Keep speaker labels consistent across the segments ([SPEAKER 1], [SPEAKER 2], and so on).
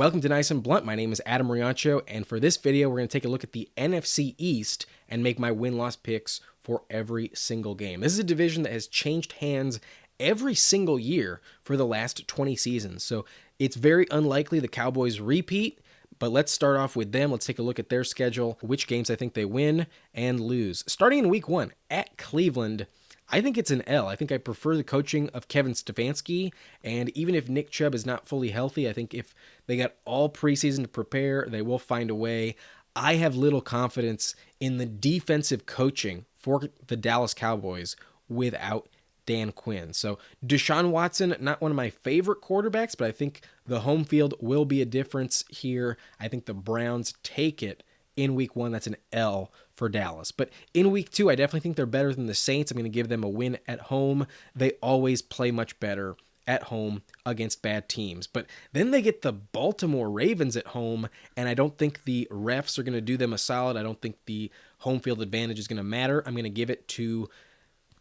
[SPEAKER 1] Welcome to Nice and Blunt. My name is Adam Riancho, and for this video, we're going to take a look at the NFC East and make my win-loss picks for every single game. This is a division that has changed hands every single year for the last 20 seasons, so it's very unlikely the Cowboys repeat, but let's start off with them. Let's take a look at their schedule, which games I think they win and lose. Starting in Week 1 at Cleveland, I think it's an L. I think I prefer the coaching of Kevin Stefanski, and even if Nick Chubb is not fully healthy, I think if they got all preseason to prepare, they will find a way. I have little confidence in the defensive coaching for the Dallas Cowboys without Dan Quinn. So Deshaun Watson, not one of my favorite quarterbacks, but I think the home field will be a difference here. I think the Browns take it in Week 1. That's an L for Dallas. But in Week 2, I definitely think they're better than the Saints. I'm going to give them a win at home. They always play much better at home against bad teams. But then they get the Baltimore Ravens at home, and I don't think the refs are going to do them a solid. I don't think the home field advantage is going to matter. I'm going to give it to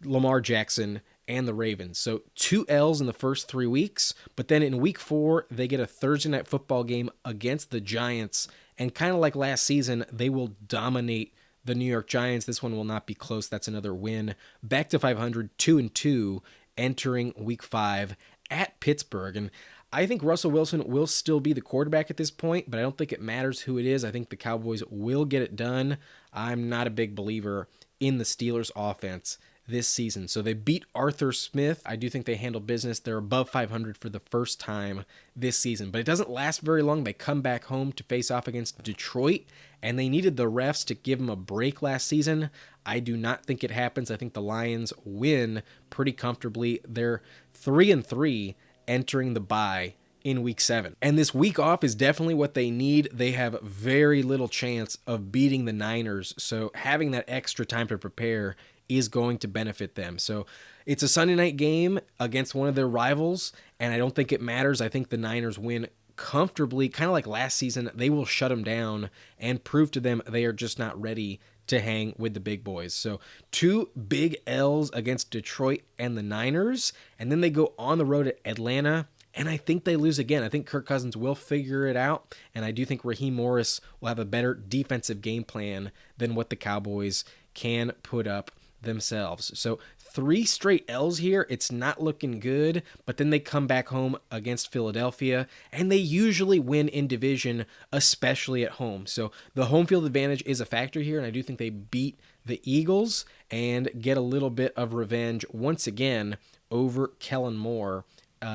[SPEAKER 1] Lamar Jackson and the Ravens. So 2 L's in the first 3 weeks, but then in Week 4, they get a Thursday night football game against the Giants, and kind of like last season, they will dominate the New York Giants. This one will not be close. That's another win. Back to 500, 2-2, entering Week 5 at Pittsburgh. And I think Russell Wilson will still be the quarterback at this point, but I don't think it matters who it is. I think the Cowboys will get it done. I'm not a big believer in the Steelers' offense this season. So they beat Arthur Smith. I do think they handle business. They're above 500 for the first time this season, but it doesn't last very long. They come back home to face off against Detroit, and they needed the refs to give them a break last season. I do not think it happens. I think the Lions win pretty comfortably. They're 3-3 entering the bye in Week 7. And this week off is definitely what they need. They have very little chance of beating the Niners, so having that extra time to prepare is going to benefit them. So it's a Sunday night game against one of their rivals, and I don't think it matters. I think the Niners win comfortably, kind of like last season. They will shut them down and prove to them they are just not ready to hang with the big boys. So 2 big L's against Detroit and the Niners, and then they go on the road at Atlanta, and I think they lose again. I think Kirk Cousins will figure it out, and I do think Raheem Morris will have a better defensive game plan than what the Cowboys can put up themselves. So 3 straight L's here. It's not looking good, but then they come back home against Philadelphia, and they usually win in division, especially at home. So the home field advantage is a factor here, and I do think they beat the Eagles and get a little bit of revenge once again over Kellen Moore.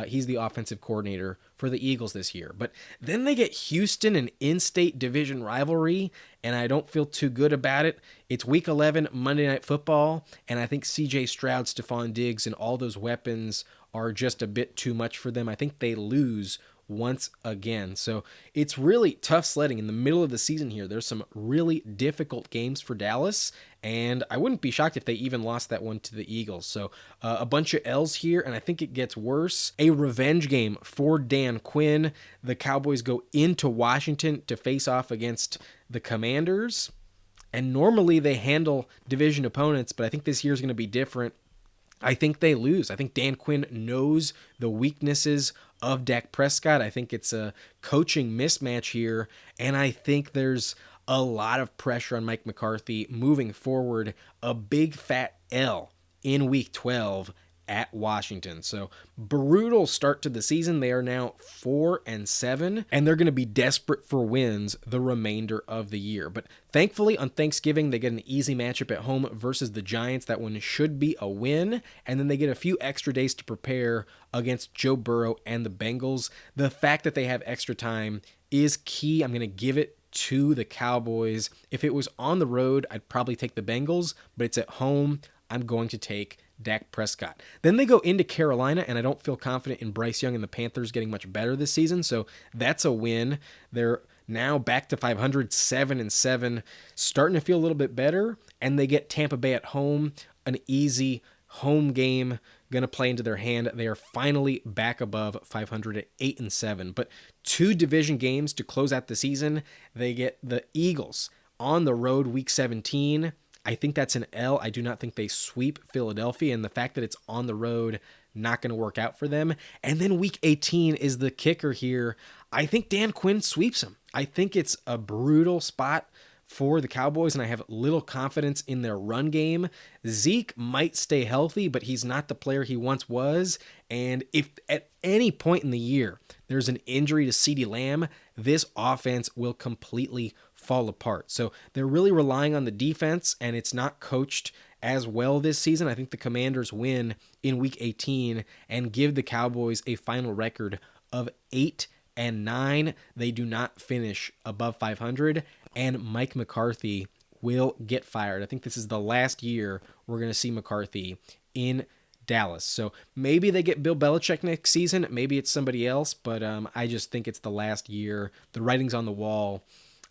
[SPEAKER 1] He's the offensive coordinator for the Eagles this year. But then they get Houston, an in-state division rivalry, and I don't feel too good about it. It's Week 11, Monday Night Football, and I think C.J. Stroud, Stephon Diggs, and all those weapons are just a bit too much for them. I think they lose once again. So it's really tough sledding in the middle of the season here. There's some really difficult games for Dallas, and I wouldn't be shocked if they even lost that one to the Eagles. So a bunch of L's here, and I think it gets worse. A revenge game for Dan Quinn. The Cowboys go into Washington to face off against the Commanders, and normally they handle division opponents, but I think this year is going to be different. I think they lose. I think Dan Quinn knows the weaknesses of Dak Prescott. I think it's a coaching mismatch here, and I think there's a lot of pressure on Mike McCarthy moving forward. A big fat L in Week 12 at Washington. So brutal start to the season. They are now 4-7, and they're going to be desperate for wins the remainder of the year. But thankfully on Thanksgiving, they get an easy matchup at home versus the Giants. That one should be a win. And then they get a few extra days to prepare against Joe Burrow and the Bengals. The fact that they have extra time is key. I'm going to give it to the Cowboys. If it was on the road, I'd probably take the Bengals, but it's at home. I'm going to take Dak Prescott. Then they go into Carolina, and I don't feel confident in Bryce Young and the Panthers getting much better this season, so that's a win. They're now back to 500, 7-7, starting to feel a little bit better, and they get Tampa Bay at home, an easy home game going to play into their hand. They are finally back above 500 at 8-7, but 2 division games to close out the season. They get the Eagles on the road Week 17 I think that's an L. I do not think they sweep Philadelphia, and the fact that it's on the road, not going to work out for them. And then week 18 is the kicker here. I think Dan Quinn sweeps them. I think it's a brutal spot for the Cowboys, and I have little confidence in their run game. Zeke might stay healthy, but he's not the player he once was. And if at any point in the year there's an injury to CeeDee Lamb, this offense will completely fall apart. So they're really relying on the defense, and it's not coached as well this season. I think the Commanders win in week 18 and give the Cowboys a final record of 8-9. They do not finish above 500, and Mike McCarthy will get fired. I think this is the last year we're going to see McCarthy in Dallas. So maybe they get Bill Belichick next season. Maybe it's somebody else, but I just think it's the last year. The writing's on the wall.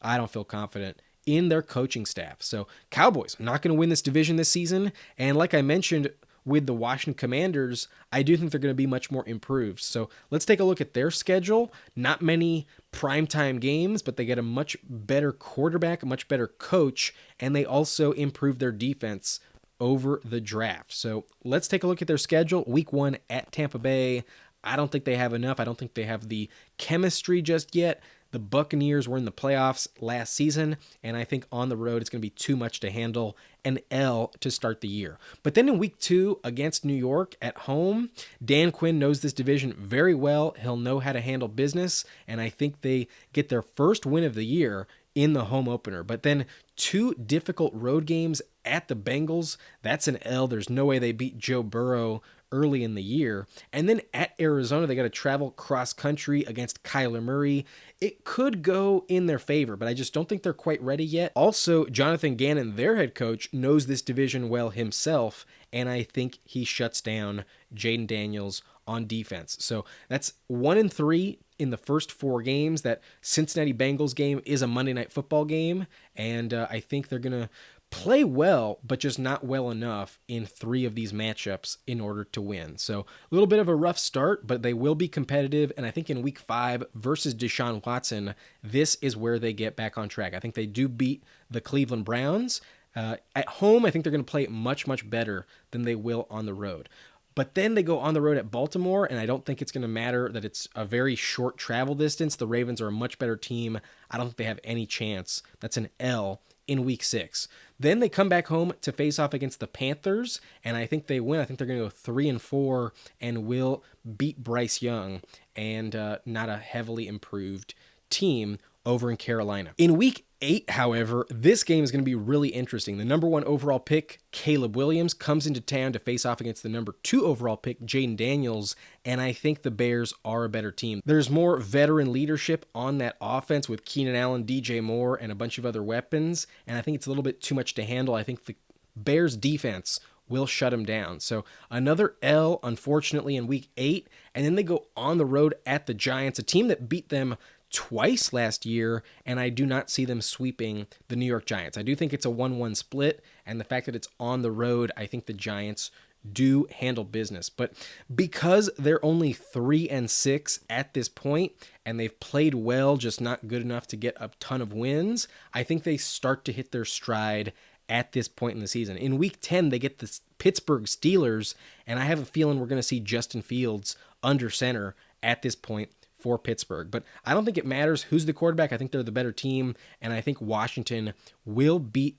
[SPEAKER 1] I don't feel confident in their coaching staff. So Cowboys not going to win this division this season. And like I mentioned with the Washington Commanders, I do think they're going to be much more improved. So let's take a look at their schedule. Not many primetime games, but they get a much better quarterback, a much better coach, and they also improve their defense over the draft. So let's take a look at their schedule. Week 1 at Tampa Bay. I don't think they have enough. I don't think they have the chemistry just yet. The Buccaneers were in the playoffs last season, and I think on the road it's going to be too much to handle. An L to start the year. But then in week 2 against New York at home, Dan Quinn knows this division very well. He'll know how to handle business, and I think they get their first win of the year in the home opener. But then 2 difficult road games at the Bengals. That's an L. There's no way they beat Joe Burrow early in the year. And then at Arizona, they got to travel cross country against Kyler Murray. It could go in their favor, but I just don't think they're quite ready yet. Also, Jonathan Gannon, their head coach, knows this division well himself, and I think he shuts down Jaden Daniels on defense. So that's 1-3 in the first 4 games. That Cincinnati Bengals game is a Monday Night Football game, and I think they're going to play well, but just not well enough in 3 of these matchups in order to win. So a little bit of a rough start, but they will be competitive. And I think in week 5 versus Deshaun Watson, this is where they get back on track. I think they do beat the Cleveland Browns. At home, I think they're going to play much, much better than they will on the road. But then they go on the road at Baltimore, and I don't think it's going to matter that it's a very short travel distance. The Ravens are a much better team. I don't think they have any chance. That's an L in week 6. Then they come back home to face off against the Panthers, and I think they win. I think they're going to go 3-4 and will beat Bryce Young and not a heavily improved team over in Carolina. In week 8, however, this game is going to be really interesting. The number 1 overall pick, Caleb Williams, comes into town to face off against the number 2 overall pick, Jaden Daniels, and I think the Bears are a better team. There's more veteran leadership on that offense with Keenan Allen, DJ Moore, and a bunch of other weapons, and I think it's a little bit too much to handle. I think the Bears defense will shut them down. So another L, unfortunately, in week 8, and then they go on the road at the Giants, a team that beat them twice last year, and I do not see them sweeping the New York Giants. I do think it's a 1-1 split, and the fact that it's on the road, I think the Giants do handle business. But because they're only 3-6 at this point, and they've played well, just not good enough to get a ton of wins, I think they start to hit their stride at this point in the season. In week 10, they get the Pittsburgh Steelers, and I have a feeling we're going to see Justin Fields under center at this point for Pittsburgh. But I don't think it matters who's the quarterback. I think they're the better team, and I think Washington will beat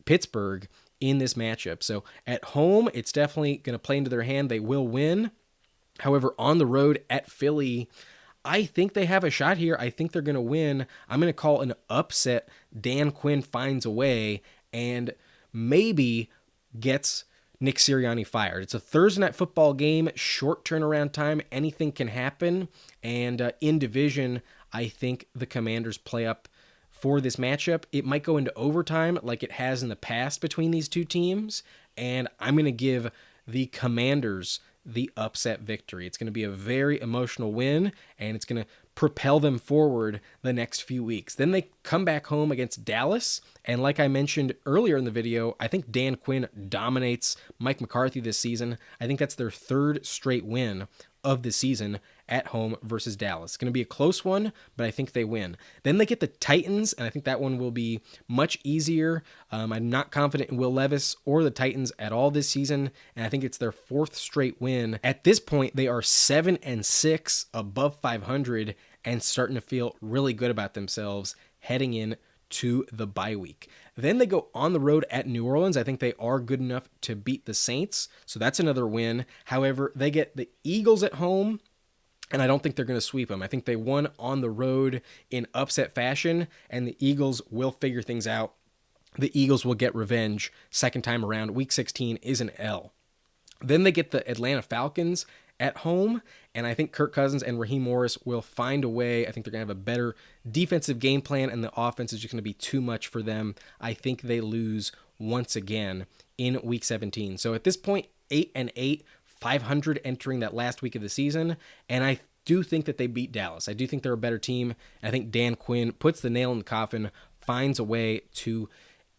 [SPEAKER 1] Pittsburgh in this matchup. So at home, it's definitely going to play into their hand. They will win. However, on the road at Philly, I think they have a shot here. I think they're going to win. I'm going to call an upset. Dan Quinn finds a way and maybe gets Nick Sirianni fired. It's a Thursday night football game, short turnaround time. Anything can happen. And in division, I think the Commanders play up for this matchup. It might go into overtime like it has in the past between these two teams. And I'm going to give the Commanders the upset victory. It's going to be a very emotional win, and it's going to propel them forward the next few weeks. Then they come back home against Dallas, and like I mentioned earlier in the video, I think Dan Quinn dominates Mike McCarthy this season. I think that's their 3rd straight win of the season at home versus Dallas. It's going to be a close one, but I think they win. Then they get the Titans, and I think that one will be much easier. I'm not confident in Will Levis or the Titans at all this season, and I think it's their fourth straight win. At this point, they are 7-6, above 500, and starting to feel really good about themselves heading in to the bye week. Then they go on the road at New Orleans. I think they are good enough to beat the Saints, so that's another win. However, they get the Eagles at home, and I don't think they're going to sweep them. I think they won on the road in upset fashion, and the Eagles will figure things out. The Eagles will get revenge second time around. Week 16 is an L. Then they get the Atlanta Falcons at home, and I think Kirk Cousins and Raheem Morris will find a way. I think they're going to have a better defensive game plan, and the offense is just going to be too much for them. I think they lose once again in Week 17. So at this point, 8-8, 500 entering that last week of the season, and I do think that they beat Dallas. I do think they're a better team. I think Dan Quinn puts the nail in the coffin, finds a way to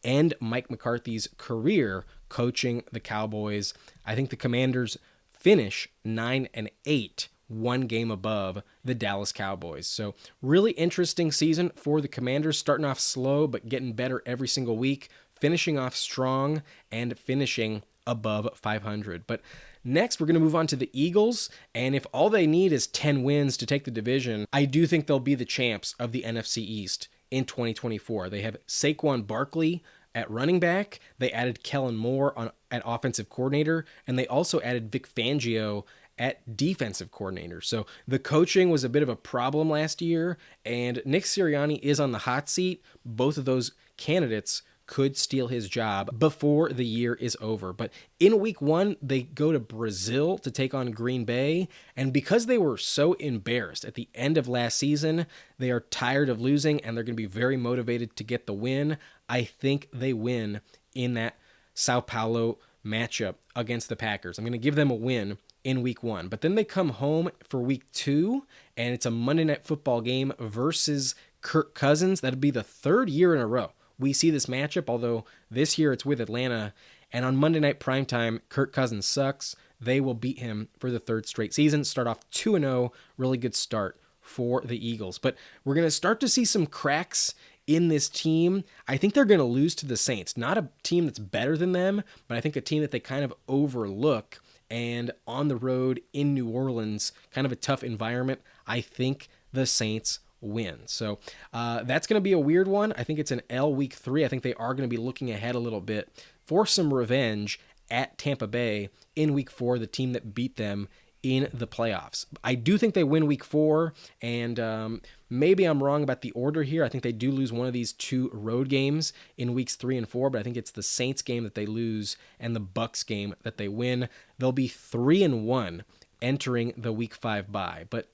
[SPEAKER 1] end Mike McCarthy's career coaching the Cowboys. I think the Commanders finish 9-8, one game above the Dallas Cowboys. So really interesting season for the Commanders, starting off slow but getting better every single week, finishing off strong and finishing above 500. But next, we're going to move on to the Eagles, and if all they need is 10 wins to take the division, I do think they'll be the champs of the NFC East in 2024. They have Saquon Barkley at running back. They added Kellen Moore at offensive coordinator, and they also added Vic Fangio at defensive coordinator. So the coaching was a bit of a problem last year, and Nick Sirianni is on the hot seat. Both of those candidates could steal his job before the year is over. But in week 1, they go to Brazil to take on Green Bay. And because they were so embarrassed at the end of last season, they are tired of losing and they're going to be very motivated to get the win. I think they win in that Sao Paulo matchup against the Packers. I'm going to give them a win in week 1. But then they come home for week 2, and it's a Monday Night Football game versus Kirk Cousins. That'll be the third year in a row we see this matchup, although this year it's with Atlanta. And on Monday Night Primetime, Kirk Cousins sucks. They will beat him for the third straight season. Start off 2-0. Really good start for the Eagles. But we're going to start to see some cracks in this team. I think they're going to lose to the Saints. Not a team that's better than them, but I think a team that they kind of overlook. And on the road in New Orleans, kind of a tough environment, I think the Saints win. So that's going to be a weird one. I think it's an L week 3. I think they are going to be looking ahead a little bit for some revenge at Tampa Bay in week 4, the team that beat them in the playoffs. I do think they win week 4, and maybe I'm wrong about the order here. I think they do lose one of these 2 road games in weeks 3 and 4, but I think it's the Saints game that they lose and the Bucks game that they win. They'll be 3-1 entering the week 5 bye. But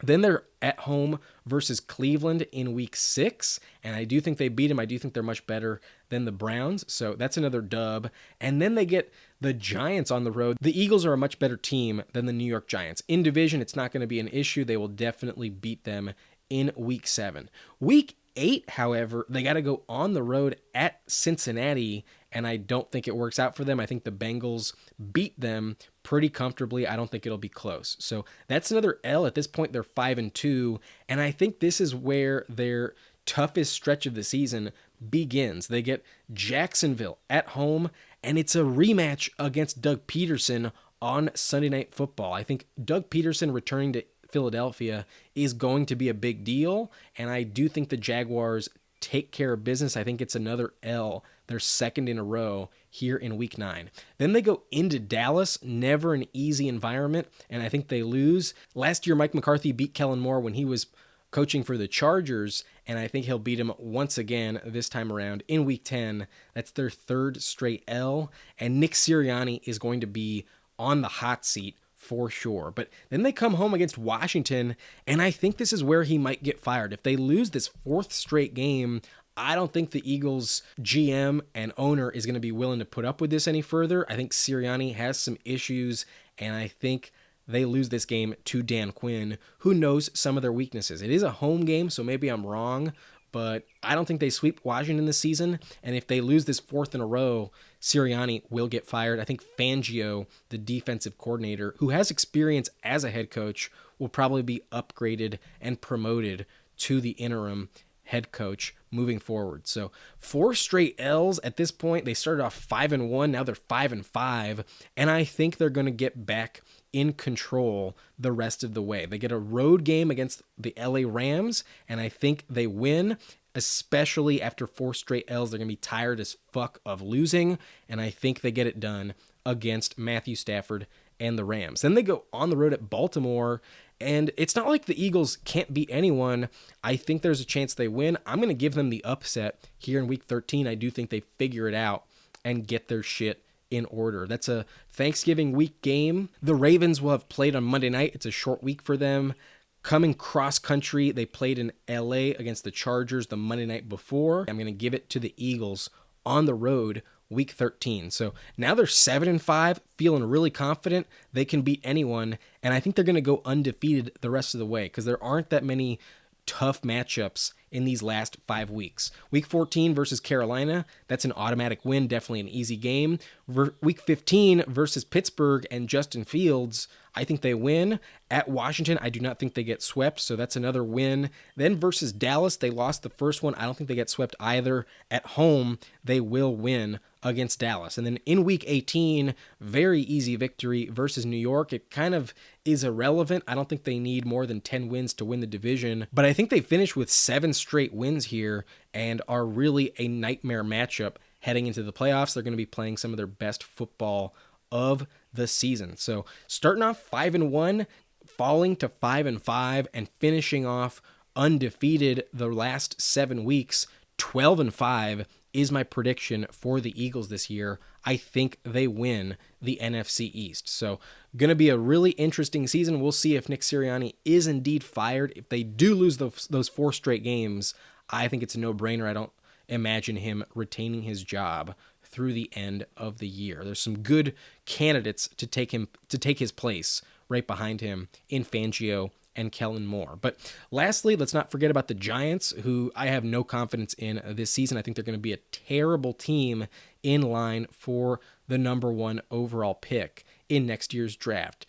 [SPEAKER 1] then they're at home versus Cleveland in week 6, and I do think they beat them. I do think they're much better than the Browns, so that's another dub. And then they get the Giants on the road. The Eagles are a much better team than the New York Giants. In division, it's not going to be an issue. They will definitely beat them in week 7. Week 8, however, they got to go on the road at Cincinnati, and I don't think it works out for them. I think the Bengals beat them pretty comfortably. I don't think it'll be close. So that's another L. At this point, they're 5-2, and I think this is where their toughest stretch of the season begins. They get Jacksonville at home, and it's a rematch against Doug Peterson on Sunday Night Football. I think Doug Peterson returning to Philadelphia is going to be a big deal, and I do think the Jaguars take care of business. I think it's another L. They're second in a row here in week 9. Then they go into Dallas, never an easy environment, and I think they lose. Last year, Mike McCarthy beat Kellen Moore when he was coaching for the Chargers, and I think he'll beat him once again this time around in week 10. That's their third straight L, and Nick Sirianni is going to be on the hot seat for sure. But then they come home against Washington, and I think this is where he might get fired. If they lose this 4th straight game, I don't think the Eagles GM and owner is going to be willing to put up with this any further. I think Sirianni has some issues, and I think they lose this game to Dan Quinn, who knows some of their weaknesses. It is a home game, so maybe I'm wrong, but I don't think they sweep Washington this season. And if they lose this fourth in a row, Sirianni will get fired. I think Fangio, the defensive coordinator, who has experience as a head coach, will probably be upgraded and promoted to the interim head coach moving forward. So 4 straight L's at this point. They started off 5-1, now they're 5-5, and I think they're going to get back in control the rest of the way. They get a road game against the LA Rams, and I think they win, especially after 4 straight L's. They're going to be tired as fuck of losing, and I think they get it done against Matthew Stafford and the Rams. Then they go on the road at Baltimore, and it's not like the Eagles can't beat anyone. I think there's a chance they win. I'm going to give them the upset here in Week 13. I do think they figure it out and get their shit in order. That's a Thanksgiving week game. The Ravens will have played on Monday night. It's a short week for them. Coming cross country, they played in LA against the Chargers the Monday night before. I'm going to give it to the Eagles on the road Week 13. So now they're 7-5, feeling really confident they can beat anyone, and I think they're going to go undefeated the rest of the way because there aren't that many tough matchups in these last 5 weeks. Week 14 versus Carolina, that's an automatic win, definitely an easy game. Week 15 versus Pittsburgh and Justin Fields, I think they win. At Washington, I do not think they get swept, so that's another win. Then versus Dallas, they lost the first one. I don't think they get swept either. At home, they will win against Dallas. And then in Week 18, very easy victory versus New York. It kind of is irrelevant. I don't think they need more than 10 wins to win the division, but I think they finish with 7 straight wins here and are really a nightmare matchup heading into the playoffs. They're going to be playing some of their best football of the season. So starting off 5-1, falling to 5-5, and finishing off undefeated the last 7 weeks, 12-5 is my prediction for the Eagles this year. I think they win the NFC East. So going to be a really interesting season. We'll see if Nick Sirianni is indeed fired. If they do lose those 4 straight games, I think it's a no-brainer. I don't imagine him retaining his job through the end of the year. There's some good candidates to take his place right behind him in Fangio and Kellen Moore. But lastly, let's not forget about the Giants, who I have no confidence in this season. I think they're going to be a terrible team in line for the number 1 overall pick in next year's draft.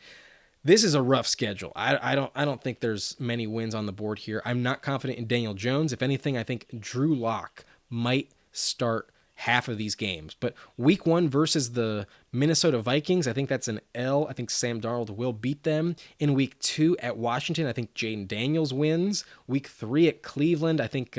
[SPEAKER 1] This is a rough schedule. I don't think there's many wins on the board here. I'm not confident in Daniel Jones. If anything, I think Drew Lock might start half of these games. But Week 1 versus the Minnesota Vikings, I think that's an L. I think Sam Darnold will beat them. In Week 2 at Washington, I think Jaden Daniels wins. Week 3 at Cleveland, I think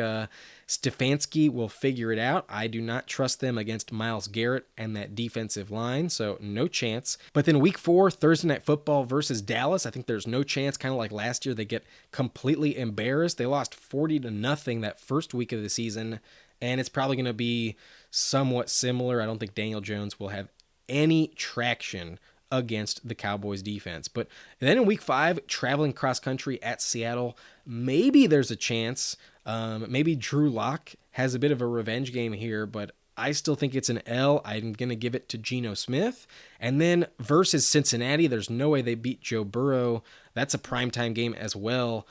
[SPEAKER 1] Stefanski will figure it out. I do not trust them against Myles Garrett and that defensive line, so no chance. But then Week 4, Thursday Night Football versus Dallas, I think there's no chance. Kind of like last year, they get completely embarrassed. They lost 40-0 that first week of the season, and it's probably going to be somewhat similar. I don't think Daniel Jones will have any traction against the Cowboys defense. But then in Week 5, traveling cross country at Seattle, maybe there's a chance. Maybe Drew Lock has a bit of a revenge game here, but I still think it's an L. I'm going to give it to Geno Smith. And then versus Cincinnati, there's no way they beat Joe Burrow. That's a primetime game as well.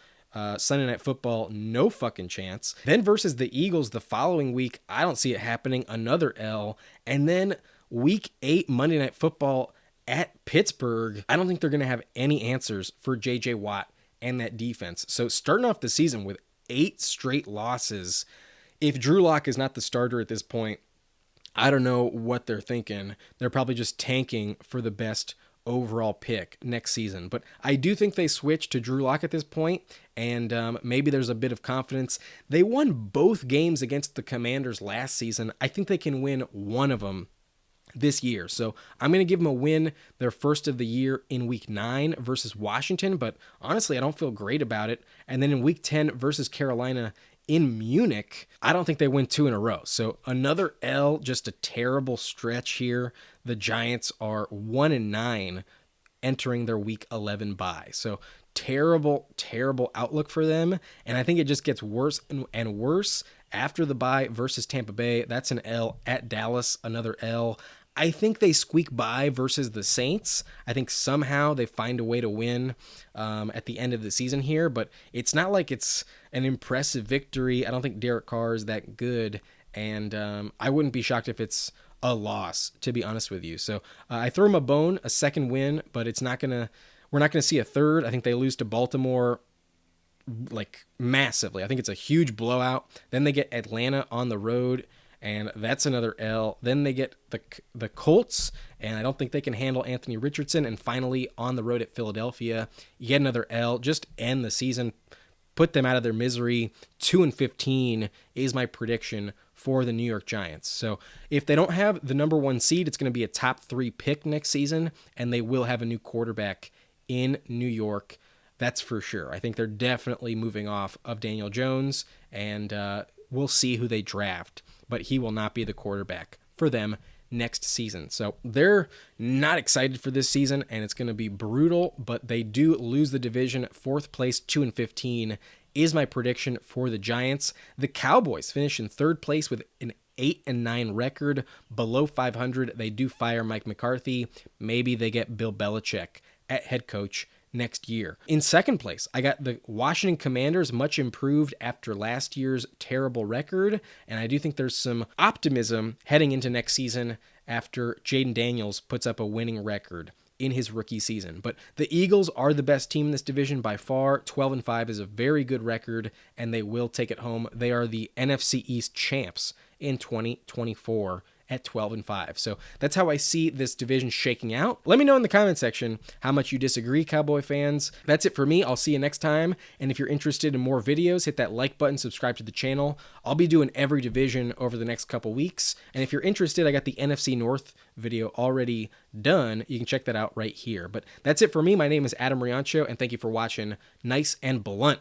[SPEAKER 1] Sunday Night Football, no fucking chance. Then versus the Eagles the following week, I don't see it happening, another L. And then Week 8, Monday Night Football at Pittsburgh, I don't think they're going to have any answers for J.J. Watt and that defense. So starting off the season with 8 straight losses, if Drew Lock is not the starter at this point, I don't know what they're thinking. They're probably just tanking for the best overall pick next season. But I do think they switch to Drew Lock at this point, and maybe there's a bit of confidence. They won both games against the Commanders last season. I think they can win one of them this year. So I'm going to give them a win, their first of the year, in Week 9 versus Washington, but honestly, I don't feel great about it. And then in Week 10 versus Carolina in Munich, I don't think they win 2 in a row. So another L, just a terrible stretch here. The Giants are 1-9 entering their Week 11 bye. So terrible, terrible outlook for them. And I think it just gets worse and worse after the bye versus Tampa Bay. That's an L. At Dallas, another L. I think they squeak by versus the Saints. I think somehow they find a way to win at the end of the season here, but it's not like it's an impressive victory. I don't think Derek Carr is that good, and I wouldn't be shocked if it's a loss, to be honest with you. So I throw them a bone, a second win, but we're not gonna see a third. I think they lose to Baltimore like massively. I think it's a huge blowout. Then they get Atlanta on the road, and that's another L. Then they get the Colts, and I don't think they can handle Anthony Richardson. And finally, on the road at Philadelphia, you get another L. Just end the season, put them out of their misery. 2-15 is my prediction for the New York Giants. So if they don't have the number 1 seed, it's going to be a top 3 pick next season, and they will have a new quarterback in New York. That's for sure. I think they're definitely moving off of Daniel Jones, and we'll see who they draft, but he will not be the quarterback for them next season. So they're not excited for this season, and it's going to be brutal, but they do lose the division. 4th place, 2-15 is my prediction for the Giants. The Cowboys finish in 3rd place with an 8-9 record, below 500. They do fire Mike McCarthy. Maybe they get Bill Belichick at head coach next year. In 2nd place, I got the Washington Commanders, much improved after last year's terrible record, and I do think there's some optimism heading into next season after Jaden Daniels puts up a winning record in his rookie season. But the Eagles are the best team in this division by far. 12-5 is a very good record, and they will take it home. They are the NFC East champs in 2024 at 12-5. So that's how I see this division shaking out. Let me know in the comment section how much you disagree, Cowboy fans. That's it for me. I'll see you next time. And if you're interested in more videos, hit that like button, subscribe to the channel. I'll be doing every division over the next couple weeks. And if you're interested, I got the NFC North video already done. You can check that out right here. But that's it for me. My name is Adam Riancho, and thank you for watching. Nice and blunt.